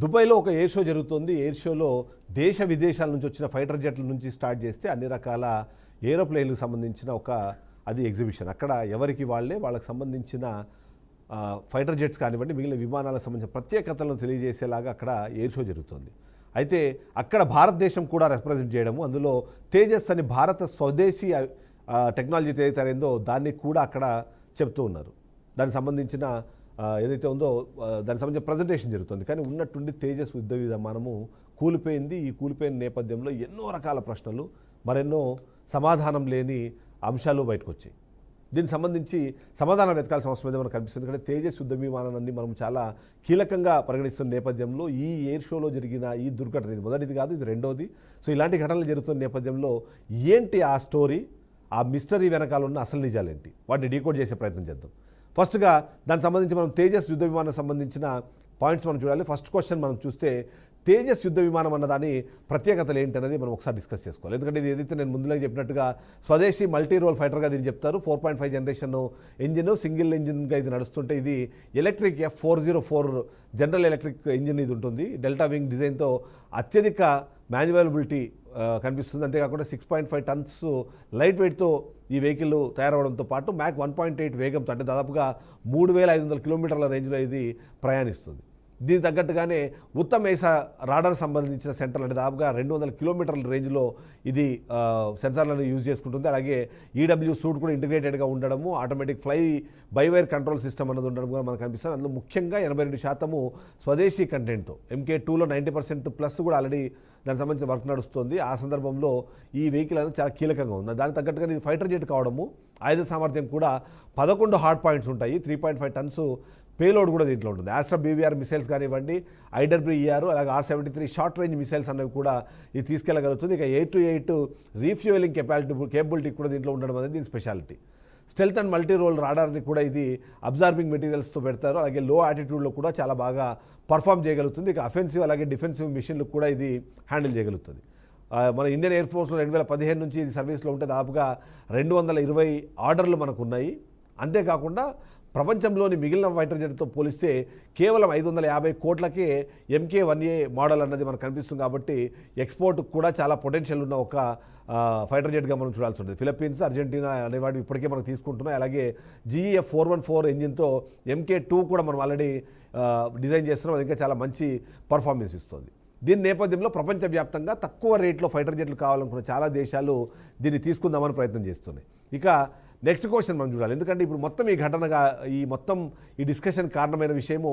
దుబాయ్లో ఒక air show జరుగుతుంది. ఎయిర్ షోలో దేశ విదేశాల నుంచి వచ్చిన ఫైటర్ జెట్ల నుంచి స్టార్ట్ చేస్తే అన్ని రకాల ఏరోప్లేన్లకు సంబంధించిన అది ఎగ్జిబిషన్. అక్కడ ఎవరికి వాళ్ళకి సంబంధించిన ఫైటర్ జెట్స్ కానివ్వండి, మిగిలిన విమానాలకు సంబంధించిన ప్రత్యేకతలను తెలియజేసేలాగా అక్కడ ఎయిర్ షో జరుగుతుంది. అయితే అక్కడ భారతదేశం కూడా రిప్రజెంట్ చేయడము, అందులో తేజస్ అని భారత స్వదేశీ టెక్నాలజీ ఏదైతే దాన్ని కూడా అక్కడ చెప్తూ ఉన్నారు. దానికి సంబంధించిన ఏదైతే ఉందో దానికి సంబంధించిన ప్రజెంటేషన్ జరుగుతుంది. కానీ ఉన్నట్టుండి తేజస్ యుద్ధ విమానము కూలిపోయింది. ఈ కూలిపోయిన నేపథ్యంలో ఎన్నో రకాల ప్రశ్నలు, మరెన్నో సమాధానం లేని అంశాలు బయటకు వచ్చాయి. దీనికి సంబంధించి సమాధానం వెతకాల్సిన అవసరం అయితే మనకు కనిపిస్తుంది. ఎందుకంటే తేజస్ యుద్ధ విమానాన్ని మనం చాలా కీలకంగా పరిగణిస్తున్న నేపథ్యంలో ఈ ఎయిర్ షోలో జరిగిన ఈ దుర్ఘటన, ఇది మొదటిది కాదు, ఇది రెండోది. సో ఇలాంటి ఘటనలు జరుగుతున్న నేపథ్యంలో ఏంటి ఆ స్టోరీ, ఆ మిస్టరీ వెనకాల ఉన్న అసలు నిజాలేంటి, వాటిని డీకోడ్ చేసే ప్రయత్నం చేద్దాం. ఫస్ట్గా దానికి సంబంధించి మనం తేజస్ యుద్ధ విమానం సంబంధించిన పాయింట్స్ మనం చూడాలి. ఫస్ట్ క్వశ్చన్ మనం చూస్తే తేజస్ యుద్ధ విమానం అన్నదాని ప్రత్యేకతలు ఏంటనేది మనం ఒకసారి డిస్కస్ చేసుకోవాలి. ఎందుకంటే ఇది ఏదైతే నేను ముందుగా చెప్పినట్టుగా స్వదేశీ మల్టీ రోల్ ఫైటర్గా దీన్ని చెప్తారు. 4.5 జనరేషన్ ఇంజిన్, సింగిల్ ఇంజిన్గా ఇది నడుస్తుంటే ఇది electric F404 general electric engine ఇది ఉంటుంది. డెల్టా వింగ్ డిజైన్తో అత్యధిక మాన్యువలబిలిటీ కనిపిస్తుంది. అంతేకాకుండా 6.5 టన్స్ లైట్ వెయిట్తో ఈ వెహికల్ తయారవడంతో పాటు మ్యాక్ 1.8 వేగంతో, అంటే దాదాపుగా 3500 కిలోమీటర్ల రేంజ్లో ఇది ప్రయాణిస్తుంది. దీనికి తగ్గట్టుగానే ఉత్తమ ఏసా రాడార్ సంబంధించిన సెంటర్లు, అంటే దాదాపుగా 200 కిలోమీటర్ల రేంజ్లో ఇది సెన్సార్లను యూజ్ చేసుకుంటుంది. అలాగే ఈడబ్ల్యూ సూట్ కూడా ఇంటిగ్రేటెడ్గా ఉండడము, ఆటోమేటిక్ ఫ్లై బైవైర్ కంట్రోల్ సిస్టమ్ అన్నది ఉండడం కూడా మనకు కనిపిస్తుంది. అందులో ముఖ్యంగా 82% స్వదేశీ కంటెంట్తో, MK2లో 90% ప్లస్ కూడా ఆల్రెడీ దానికి సంబంధించిన వర్క్ నడుస్తుంది. ఆ సందర్భంలో ఈ వెహికల్ అనేది చాలా కీలకంగా ఉంది. దానికి తగ్గట్టుగా ఇది ఫైటర్ జెట్ కావడము, ఆయుధ సామర్థ్యం కూడా 11 హార్డ్ పాయింట్స్ ఉంటాయి. 3.5 టన్స్ పేలోడ్ కూడా దీంట్లో ఉంటుంది. ఆస్ట్రా BVR మిసైల్స్ కానివ్వండి, IWER, అలాగే R-73 షార్ట్ రేంజ్ మిసైల్స్ అనేవి కూడా ఇది తీసుకెళ్ళగలుగుతుంది. ఇక 8-8 రీఫ్యూయలింగ్ కేపబిలిటీ కూడా దీంట్లో ఉండడం అనేది దీని speciality. Stealth and multi role రాడార్ని కూడా ఇది అబ్జార్బింగ్ మెటీరియల్స్తో పెడతారు. అలాగే లో ఆటిట్యూడ్లో కూడా చాలా బాగా పర్ఫామ్ చేయగలుగుతుంది. ఇక అఫెన్సివ్ అలాగే డిఫెన్సివ్ మిషన్లకు కూడా ఇది హ్యాండిల్ చేయగలుగుతుంది. మన ఇండియన్ ఎయిర్ ఫోర్స్లో 2015 నుంచి ఇది సర్వీస్లో ఉంటే దాదాపుగా 220 ఆర్డర్లు మనకు ఉన్నాయి. అంతేకాకుండా ప్రపంచంలోని మిగిలిన ఫైటర్ జెట్తో పోలిస్తే కేవలం 550 కోట్లకే MK1A మోడల్ అన్నది మనకు కనిపిస్తుంది. కాబట్టి ఎక్స్పోర్ట్ కూడా చాలా పొటెన్షియల్ ఉన్న ఒక ఫైటర్ జెట్గా మనం చూడాల్సి ఉంటుంది. ఫిలిప్పీన్స్, అర్జెంటీనా అనేవాటి ఇప్పటికే మనం తీసుకుంటున్నాం. అలాగే GE F414 ఇంజిన్తో MK2 కూడా మనం ఆల్రెడీ డిజైన్ చేస్తున్నాం. అది ఇంకా చాలా మంచి పర్ఫార్మెన్స్ ఇస్తుంది. దీని నేపథ్యంలో ప్రపంచవ్యాప్తంగా తక్కువ రేట్లో ఫైటర్ జెట్లు కావాలనుకున్న చాలా దేశాలు దీన్ని తీసుకుందామని ప్రయత్నం చేస్తున్నాయి. ఇక నెక్స్ట్ క్వశ్చన్ మనం చూడాలి. ఎందుకంటే ఇప్పుడు మొత్తం ఈ ఘటనగా ఈ డిస్కషన్ కారణమైన విషయము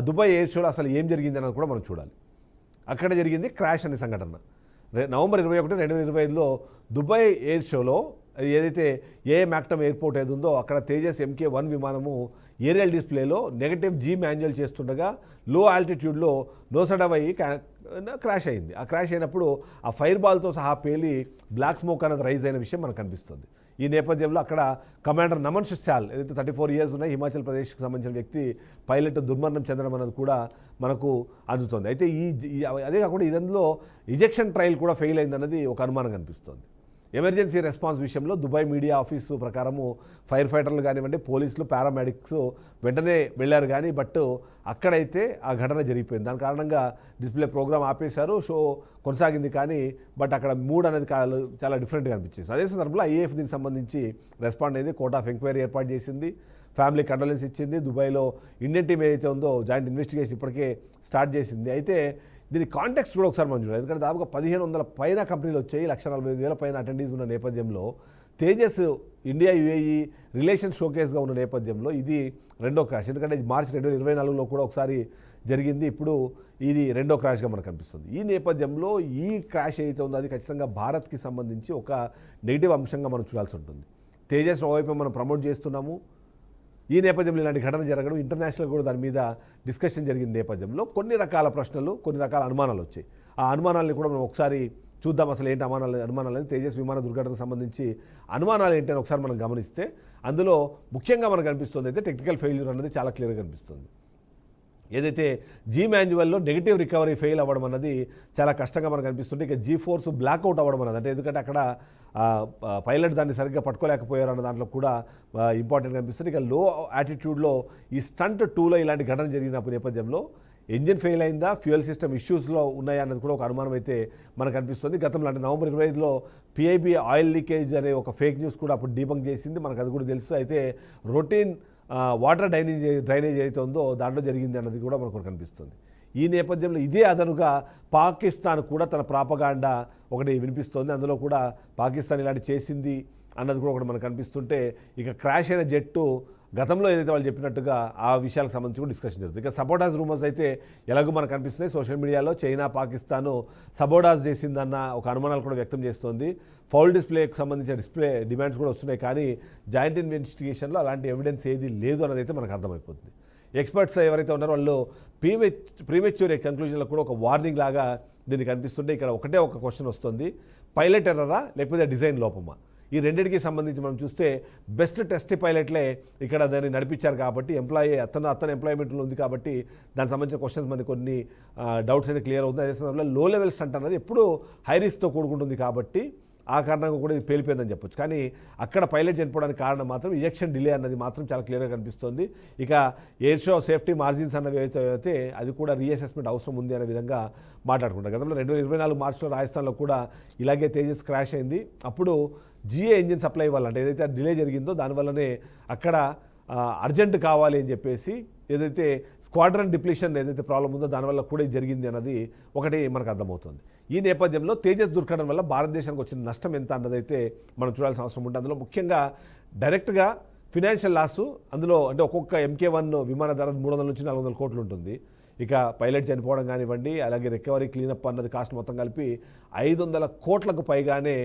దుబాయ్ ఎయిర్ షోలో అసలు ఏం జరిగింది అన్నది కూడా మనం చూడాలి. అక్కడ జరిగింది క్రాష్ అనే సంఘటన. నవంబర్ 21, 2025లో దుబాయ్ ఎయిర్ షోలో ఏదైతే మాక్టమ్ ఎయిర్పోర్ట్ ఏది ఉందో అక్కడ తేజస్ MK1 విమానము ఏరియల్ డిస్ప్లేలో -G మాన్యువల్ చేస్తుండగా లో ఆల్టిట్యూడ్లో నోసడవ్ అయ్యి క్రాష్ అయింది. ఆ క్రాష్ అయినప్పుడు ఆ ఫైర్ బాల్తో సహా పేలి బ్లాక్ స్మోక్ అనేది రైజ్ అయిన విషయం మనకు కనిపిస్తుంది. ఈ నేపథ్యంలో అక్కడ కమాండర్ నమన్ షాల్ ఏదైతే 34 ఇయర్స్ ఉన్నాయి, హిమాచల్ ప్రదేశ్కి సంబంధించిన వ్యక్తి పైలట్ దుర్మరణం చెందడం అనేది కూడా మనకు అందుతుంది. అయితే అదే కాకుండా ఇదందులో ఇజెక్షన్ ట్రయల్ కూడా ఫెయిల్ అయిందన్నది ఒక అనుమానం కనిపిస్తుంది. ఎమర్జెన్సీ రెస్పాన్స్ విషయంలో దుబాయ్ మీడియా ఆఫీసు ప్రకారము ఫైర్ ఫైటర్లు కానివ్వండి, పోలీసులు, పారామెడిక్స్ వెంటనే వెళ్ళారు. కానీ బట్ అక్కడైతే ఆ ఘటన జరిగిపోయింది. దాని కారణంగా డిస్ప్లే ప్రోగ్రామ్ ఆపేశారు, షో కొనసాగింది. కానీ బట్ అక్కడ మూడ్ అనేది చాలా డిఫరెంట్గా అనిపించింది. అదే సందర్భంలో IAF దీనికి సంబంధించి రెస్పాండ్ అయింది. కోర్ట్ ఆఫ్ ఎంక్వైరీ ఏర్పాటు చేసింది, ఫ్యామిలీ కండోలెన్స్ ఇచ్చింది. దుబాయ్లో ఇండియన్ టీమ్ ఏదైతే ఉందో జాయింట్ ఇన్వెస్టిగేషన్ ఇప్పటికే స్టార్ట్ చేసింది. అయితే దీని కాంటెక్స్ట్ కూడా ఒకసారి మనం చూడాలి. ఎందుకంటే దాదాపుగా 1500 పైన కంపెనీలు వచ్చాయి, 145,000 పైన అటెండీస్ ఉన్న నేపథ్యంలో తేజస్ ఇండియా UAE రిలేషన్ షోకేస్గా ఉన్న నేపథ్యంలో ఇది రెండో క్రాష్. ఎందుకంటే మార్చి 2024లో కూడా ఒకసారి జరిగింది, ఇప్పుడు ఇది రెండో క్రాష్గా మనకు కనిపిస్తుంది. ఈ నేపథ్యంలో ఈ క్రాష్ ఏదైతే ఉందో అది ఖచ్చితంగా భారత్కి సంబంధించి ఒక నెగిటివ్ అంశంగా మనం చూడాల్సి ఉంటుంది. తేజస్ ఓవైపు మనం ప్రమోట్ చేస్తున్నాము. ఈ నేపథ్యంలో ఇలాంటి ఘటన జరగడం, ఇంటర్నేషనల్ కూడా దాని మీద డిస్కషన్ జరిగిన నేపథ్యంలో కొన్ని రకాల ప్రశ్నలు, కొన్ని రకాల అనుమానాలు వచ్చాయి. ఆ అనుమానాలని కూడా మనం ఒకసారి చూద్దాం. అసలు ఏంటి అనుమానాలు తేజస్ విమాన దుర్ఘటనకు సంబంధించి అనుమానాలు ఏంటని ఒకసారి మనం గమనిస్తే అందులో ముఖ్యంగా మనకు కనిపిస్తుంది అయితే టెక్నికల్ ఫెయిల్యూర్ అనేది చాలా క్లియర్గా కనిపిస్తుంది. ఏదైతే G మాన్యువల్లో నెగిటివ్ రికవరీ ఫెయిల్ అవ్వడం అన్నది చాలా కష్టంగా మనకు అనిపిస్తుంది. ఇక G-ఫోర్స్ బ్లాక్అవుట్ అవ్వడం అన్నది, అంటే ఎందుకంటే అక్కడ పైలట్ దాన్ని సరిగ్గా పట్టుకోలేకపోయారు అన్న దాంట్లో కూడా ఇంపార్టెంట్ అనిపిస్తుంది. ఇక లో యాటిట్యూడ్లో ఈ స్టంట్ 2లో ఇలాంటి ఘటన జరిగిన నేపథ్యంలో ఇంజిన్ ఫెయిల్ అయిందా, ఫ్యూయల్ సిస్టమ్ ఇష్యూస్లో ఉన్నాయా అన్నది కూడా ఒక అనుమానం అయితే మనకు అనిపిస్తుంది. గతంలో అంటే నవంబర్ 25లో పిఐబి ఆయిల్ లీకేజ్ అనే ఒక ఫేక్ న్యూస్ కూడా అప్పుడు డీబంక్ చేసింది, మనకు అది కూడా తెలుసు. అయితే రొటీన్ వాటర్ డ్రైనేజ్ అయితే ఉందో దాంట్లో జరిగింది అన్నది కూడా మనకు కనిపిస్తుంది. ఈ నేపథ్యంలో ఇదే అదనుగా పాకిస్తాన్ కూడా తన ప్రాపగాండా ఒకటి వినిపిస్తోంది. అందులో కూడా పాకిస్తాన్ ఇలాంటి చేసింది అన్నది కూడా ఒకటి మనకు కనిపిస్తుంటే, ఇక క్రాష్ అయిన జెట్టు గతంలో ఏదైతే వాళ్ళు చెప్పినట్టుగా ఆ విషయాలకు సంబంధించి కూడా డిస్కషన్ జరుగుతుంది. ఇక సబోటాజ్ రూమర్స్ అయితే ఎలాగో మనకు కనిపిస్తున్నాయి. సోషల్ మీడియాలో చైనా పాకిస్తాన్ సబోటాజ్ చేసిందన్న ఒక అనుమానాలు కూడా వ్యక్తం చేస్తోంది. ఫౌల్ డిస్ప్లేకి సంబంధించిన డిస్ప్లే డిమాండ్స్ కూడా వస్తున్నాయి, కానీ జాయింట్ ఇన్వెస్టిగేషన్లో అలాంటి ఎవిడెన్స్ ఏది లేదు అన్నది అయితే మనకు అర్థమైపోతుంది. ఎక్స్పర్ట్స్ ఎవరైతే ఉన్నారో వాళ్ళు ప్రీమెచ్యూర్ కంక్లూజన్లో కూడా ఒక వార్నింగ్ లాగా దీనికి కనిపిస్తుంటే, ఇక్కడ ఒకటే ఒక క్వశ్చన్ వస్తుంది, పైలట్ ఎర్రరా లేకపోతే డిజైన్ లోపమా? ఈ రెండింటికి సంబంధించి మనం చూస్తే బెస్ట్ టెస్ట్ పైలట్లే ఇక్కడ దాన్ని నడిపించారు కాబట్టి అతను ఎంప్లాయ్మెంట్లో ఉంది కాబట్టి దానికి సంబంధించిన క్వశ్చన్స్ మనకి కొన్ని డౌట్స్ అయితే క్లియర్ అవుతుంది. అదే సమయంలో లో లెవెల్ స్టంట్ అన్నది ఎప్పుడూ హై రిస్క్తో కూడుకుంటుంది కాబట్టి ఆ కారణంగా కూడా ఇది పేలిపోయిందని చెప్పొచ్చు. కానీ అక్కడ పైలట్ చనిపోవడానికి కారణం మాత్రం ఇంజెక్షన్ డిలే అన్నది మాత్రం చాలా క్లియర్గా కనిపిస్తుంది. ఇక ఎయిర్ షో సేఫ్టీ మార్జిన్స్ అన్నవి అయితే అది కూడా రీఅసెస్మెంట్ అవసరం ఉంది అనే విధంగా మాట్లాడుకుంటారు. గతంలో 2024 మార్చిలో రాజస్థాన్లో కూడా ఇలాగే తేజస్ క్రాష్ అయింది. అప్పుడు జిఏ ఇంజిన్ సప్లై వల్ల అంటే ఏదైతే డిలే జరిగిందో దానివల్లనే అక్కడ అర్జెంట్ కావాలి అని చెప్పేసి ఏదైతే స్క్వాడ్రన్ డిప్లీషన్ ఏదైతే ప్రాబ్లం ఉందో దానివల్ల కూడా జరిగింది అన్నది ఒకటి మనకు అర్థమవుతుంది. ఈ నేపథ్యంలో తేజస్ దుర్ఘటన వల్ల భారతదేశానికి వచ్చిన నష్టం ఎంత అన్నదైతే మనం చూడాల్సిన అవసరం ఉంటుంది. అందులో ముఖ్యంగా డైరెక్ట్గా ఫినాన్షియల్ లాస్, అందులో అంటే ఒక్కొక్క MK1 విమాన ధర 300 నుంచి 400 కోట్లు ఉంటుంది. ఇక పైలట్ చనిపోవడం కానివ్వండి, అలాగే రికవరీ క్లీనప్ అన్నది కాస్ట్ మొత్తం కలిపి 500 కోట్లకు పైగానే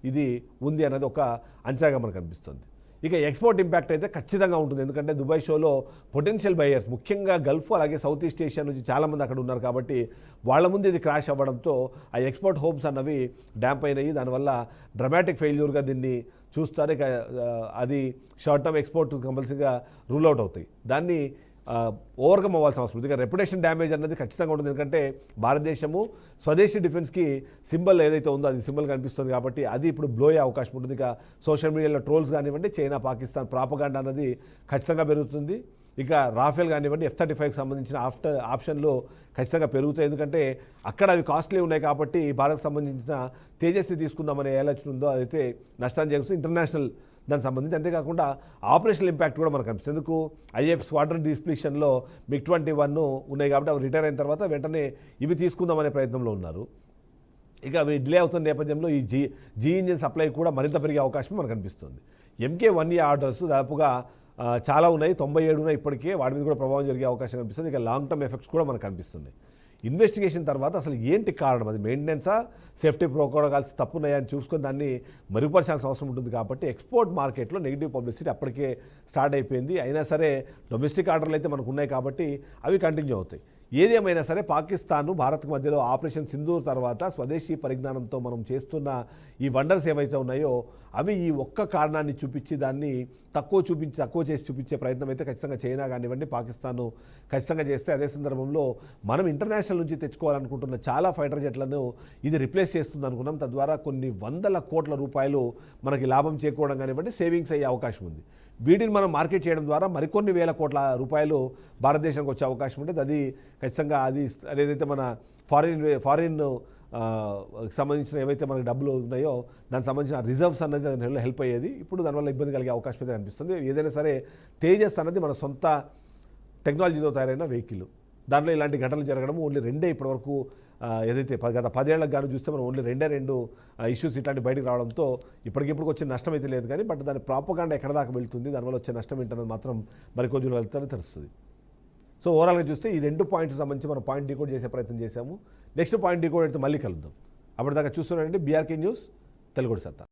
ఇది ఉంది అన్నది ఒక అంచనాగా మనకు అనిపిస్తుంది. ఇక ఎక్స్పోర్ట్ ఇంపాక్ట్ అయితే ఖచ్చితంగా ఉంటుంది, ఎందుకంటే దుబాయ్ షోలో పొటెన్షియల్ బయర్స్ ముఖ్యంగా గల్ఫ్ అలాగే సౌత్ ఈస్ట్ ఏషియా నుంచి చాలామంది అక్కడ ఉన్నారు కాబట్టి వాళ్ళ ముందు ఇది క్రాష్ అవ్వడంతో ఆ ఎక్స్పోర్ట్ హోప్స్ అన్నవి డ్యాంప్ అయినాయి. దానివల్ల డ్రమాటిక్ ఫెయిల్యూర్గా దీన్ని చూస్తారు. ఇక అది షార్ట్ టర్మ్ ఎక్స్పోర్ట్ కంపల్సరీగా రూల్ అవుట్ అవుతాయి. దాన్ని ఓవర్కమ్ అవ్వాల్సిన అవసరం ఉంది. ఇక రెప్యుటేషన్ డ్యామేజ్ అన్నది ఖచ్చితంగా ఉంటుంది, ఎందుకంటే భారతదేశము స్వదేశీ డిఫెన్స్కి సింబల్ ఏదైతే ఉందో అది సింబల్ కనిపిస్తుంది కాబట్టి అది ఇప్పుడు బ్లో అయ్యే అవకాశం ఉంటుంది. ఇక సోషల్ మీడియాలో ట్రోల్స్ కానివ్వండి, చైనా పాకిస్తాన్ ప్రాపగాండా అన్నది ఖచ్చితంగా పెరుగుతుంది. ఇక రాఫెల్ కానివ్వండి, F-35కి సంబంధించిన ఆప్షన్లు ఖచ్చితంగా పెరుగుతాయి, ఎందుకంటే అక్కడ అవి కాస్ట్లీ ఉన్నాయి కాబట్టి భారత్కి సంబంధించిన తేజస్ని తీసుకుందామనే ఆలోచన ఉందో అదైతే నష్టాన్ని చేస్తుంది ఇంటర్నేషనల్ దానికి సంబంధించి. అంతేకాకుండా ఆపరేషనల్ ఇంపాక్ట్ కూడా మనకు కనిపిస్తుంది. ఎందుకు IAF స్క్వాడ్రన్ డిస్ప్లీషన్లో MiG-21 ఉన్నాయి కాబట్టి అవి రిటైర్ అయిన తర్వాత వెంటనే ఇవి తీసుకుందామనే ప్రయత్నంలో ఉన్నారు. ఇక అవి డిలే అవుతున్న నేపథ్యంలో ఈ జీ ఇంజిన్ సప్లై కూడా మరింత పెరిగే అవకాశం మనకు కనిపిస్తుంది. MK1A ఆర్డర్స్ దాదాపుగా చాలా ఉన్నాయి, 97 ఉన్నాయి ఇప్పటికే. వాటి మీద కూడా ప్రభావం జరిగే అవకాశం కనిపిస్తుంది. ఇక లాంగ్ టర్మ్ ఎఫెక్ట్స్ కూడా మనకు కనిపిస్తుంది. ఇన్వెస్టిగేషన్ తర్వాత అసలు ఏంటి కారణం, అది మెయింటెనెన్సా, సేఫ్టీ ప్రోటోకాల్స్ తప్పున్నాయా అని చూసుకొని దాన్ని మెరుగుపరచాల్సిన అవసరం ఉంటుంది. కాబట్టి ఎక్స్పోర్ట్ మార్కెట్లో నెగిటివ్ పబ్లిసిటీ అప్పటికే స్టార్ట్ అయిపోయింది. అయినా సరే డొమెస్టిక్ ఆర్డర్లు అయితే మనకు ఉన్నాయి కాబట్టి అవి కంటిన్యూ అవుతాయి. ఏది ఏమైనా సరే పాకిస్తాన్ భారత్ మధ్యలో ఆపరేషన్ సింధూర్ తర్వాత స్వదేశీ పరిజ్ఞానంతో మనం చేస్తున్న ఈ వండర్స్ ఏవైతే ఉన్నాయో అవి ఈ ఒక్క కారణాన్ని చూపించి దాన్ని తక్కువ చేసి చూపించే ప్రయత్నం అయితే ఖచ్చితంగా చైనా కానివ్వండి, పాకిస్తాన్ ఖచ్చితంగా చేస్తే, అదే సందర్భంలో మనం ఇంటర్నేషనల్ నుంచి తెచ్చుకోవాలనుకుంటున్న చాలా ఫైటర్ జెట్లను ఇది రిప్లేస్ చేస్తుంది అనుకున్నాం. తద్వారా కొన్ని వందల కోట్ల రూపాయలు మనకి లాభం చేకూరడం కానివ్వండి, సేవింగ్స్ అయ్యే అవకాశం ఉంది. వీటిని మనం మార్కెట్ చేయడం ద్వారా మరికొన్ని వేల కోట్ల రూపాయలు భారతదేశానికి వచ్చే అవకాశం ఉంటుంది. అది ఖచ్చితంగా అది ఏదైతే మన ఫారిన్ సంబంధించిన ఏవైతే మనకి డబ్బులు ఉన్నాయో దానికి సంబంధించిన రిజర్వ్స్ అన్నది దాని హెల్ప్ అయ్యేది. ఇప్పుడు దానివల్ల ఇబ్బంది కలిగే అవకాశం అయితే కనిపిస్తుంది. ఏదైనా సరే తేజస్ అన్నది మన సొంత టెక్నాలజీతో తయారైన వెహికల్, దాంట్లో ఇలాంటి ఘటనలు జరగడం ఓన్లీ రెండే ఇప్పటివరకు. ఏదైతే గత 10 ఏళ్లకు గాను చూస్తే మనం ఓన్లీ రెండు ఇష్యూస్ ఇట్లాంటి బయటకు రావడంతో ఇప్పటికిప్పుడు వచ్చే నష్టం అయితే లేదు, కానీ బట్ దాని ప్రాపగాండా ఎక్కడ దాకా వెళ్తుంది, దానివల్ల వచ్చే నష్టం ఏంటన్నది మాత్రం మరికొంచెం వెళ్తారని తెలుస్తుంది. సో ఓవరాల్గా చూస్తే ఈ 2 పాయింట్స్ సంబంధించి మనం పాయింట్ డీకోడ్ చేసే ప్రయత్నం చేశాము. నెక్స్ట్ పాయింట్ డీకోడ్ అయితే మళ్ళీ కలుద్దాం. అప్పటిదాకా చూస్తున్నారండి BRK న్యూస్ తెలుగు సత్తా.